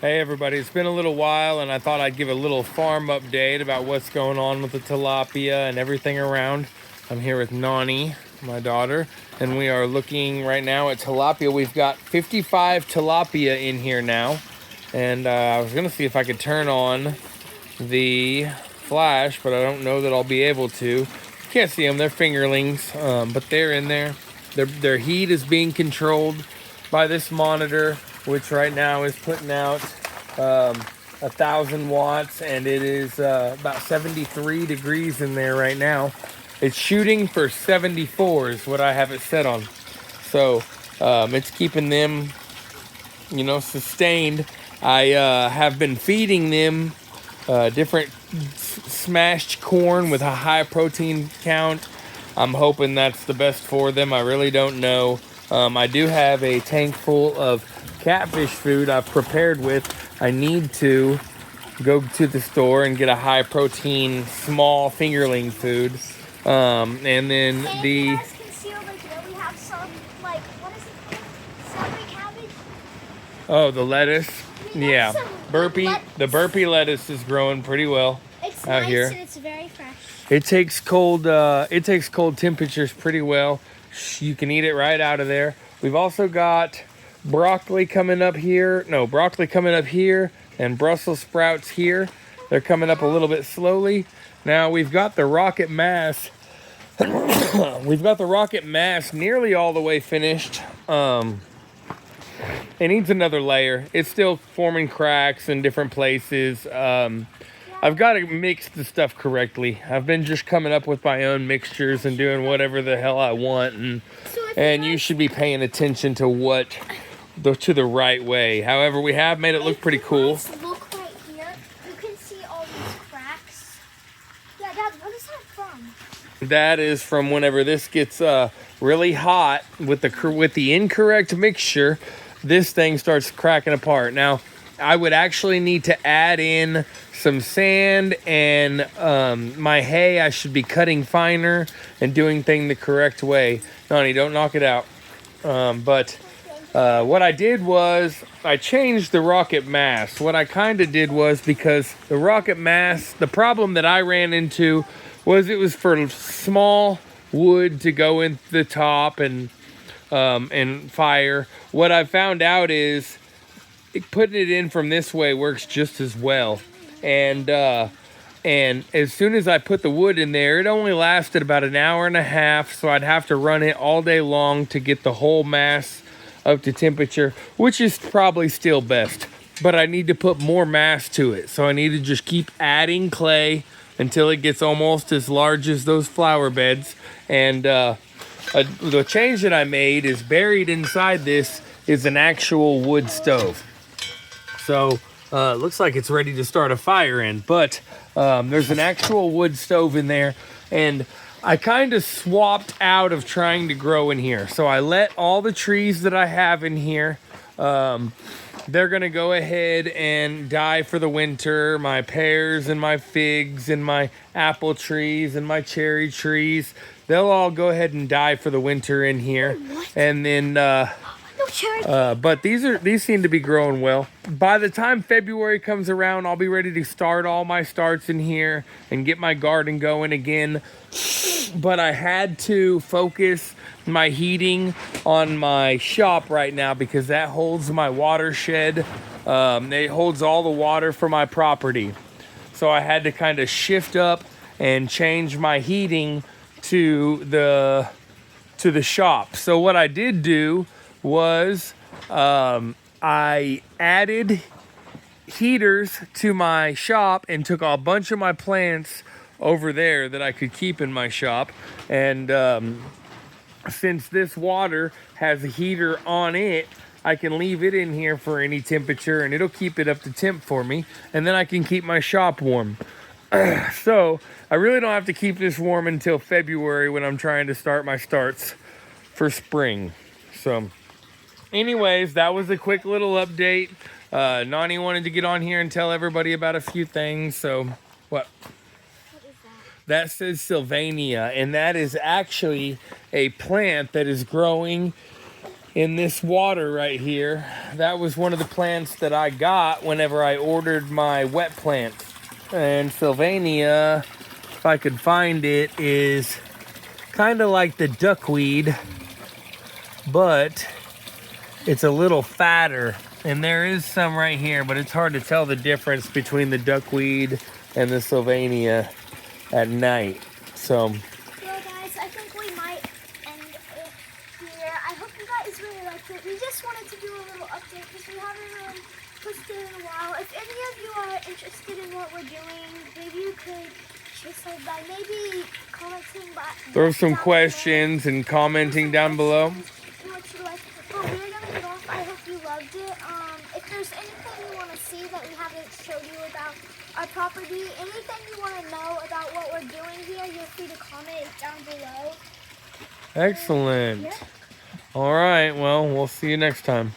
Hey everybody, it's been a little while and I thought I'd give a little farm update about what's going on with the tilapia and everything around. I'm here with Nani, my daughter, and we are looking right now at tilapia. We've got 55 tilapia in here now, and I was gonna see if I could turn on the flash, but I don't know that I'll be able to. You can't see them, they're fingerlings, but they're in there. Their heat is being controlled by this monitor, which right now is putting out 1,000 watts, and it is about 73 degrees in there right now. It's shooting for 74 is what I have it set on. So it's keeping them, sustained. I have been feeding them different smashed corn with a high protein count. I'm hoping that's the best for them. I really don't know. I do have a tank full of catfish food I've prepared with. I need to go to the store and get a high protein small fingerling food. And then You guys can see over here we have some, like, what is it called? Celery cabbage? Oh, the lettuce. Yeah, some the burpee lettuce is growing pretty well It's out nice here. and it's very fresh. It takes cold temperatures pretty well. You can eat it right out of there. We've also got broccoli coming up here. No, broccoli coming up here and Brussels sprouts here. They're coming up a little bit slowly. Now we've got the rocket mass. We've got the rocket mass nearly all the way finished. It needs another layer. It's still forming cracks in different places. I've got to mix the stuff correctly. I've been just coming up with my own mixtures and doing whatever the hell I want, and you should be paying attention to the right way. However, we have made it look pretty cool. Look right here. You can see all these cracks. Yeah, Dad, what is that from? That is from whenever this gets really hot with the incorrect mixture, this thing starts cracking apart. Now, I would actually need to add in some sand and my hay. I should be cutting finer and doing things the correct way. Nani, don't knock it out. But what I did was I changed the rocket mass. What I kind of did was, because the rocket mass, the problem that I ran into was it was for small wood to go in the top and fire. What I found out is putting it in from this way works just as well. And as soon as I put the wood in there, it only lasted about an hour and a half, so I'd have to run it all day long to get the whole mass up to temperature, which is probably still best. But I need to put more mass to it, so I need to just keep adding clay until it gets almost as large as those flower beds. And the change that I made is buried inside this is an actual wood stove. So looks like it's ready to start a fire in, but there's an actual wood stove in there, and I kind of swapped out of trying to grow in here. So I let all the trees that I have in here, they're gonna go ahead and die for the winter. My pears and my figs and my apple trees and my cherry trees, they'll all go ahead and die for the winter in here. And then but these seem to be growing well. By the time February comes around, I'll be ready to start all my starts in here and get my garden going again. But I had to focus my heating on my shop right now because that holds my watershed. It holds all the water for my property. So I had to kind of shift up and change my heating to the shop. So what I did do was I added heaters to my shop and took a bunch of my plants over there that I could keep in my shop. And since this water has a heater on it, I can leave it in here for any temperature and it'll keep it up to temp for me. And then I can keep my shop warm. So I really don't have to keep this warm until February when I'm trying to start my starts for spring. So anyways, that was a quick little update. Nani wanted to get on here and tell everybody about a few things. So what? That says Sylvania, and that is actually a plant that is growing in this water right here. That was one of the plants that I got whenever I ordered my wet plant. And Sylvania, if I could find it, is kind of like the duckweed, but it's a little fatter. And there is some right here, but it's hard to tell the difference between the duckweed and the Sylvania at night. So, well guys, I think we might end it here. I hope you guys really liked it. We just wanted to do a little update because we haven't really posted in a while. If any of you are interested in what we're doing, maybe you could just say by maybe commenting by throw some down questions and commenting down below. what you like. But we're gonna get off. I hope you loved it. If there's anything you want to see that we haven't showed you about our property, anything you want to know about what we're doing here, you're free to comment it down below. Excellent. Yeah. All right, well, we'll see you next time.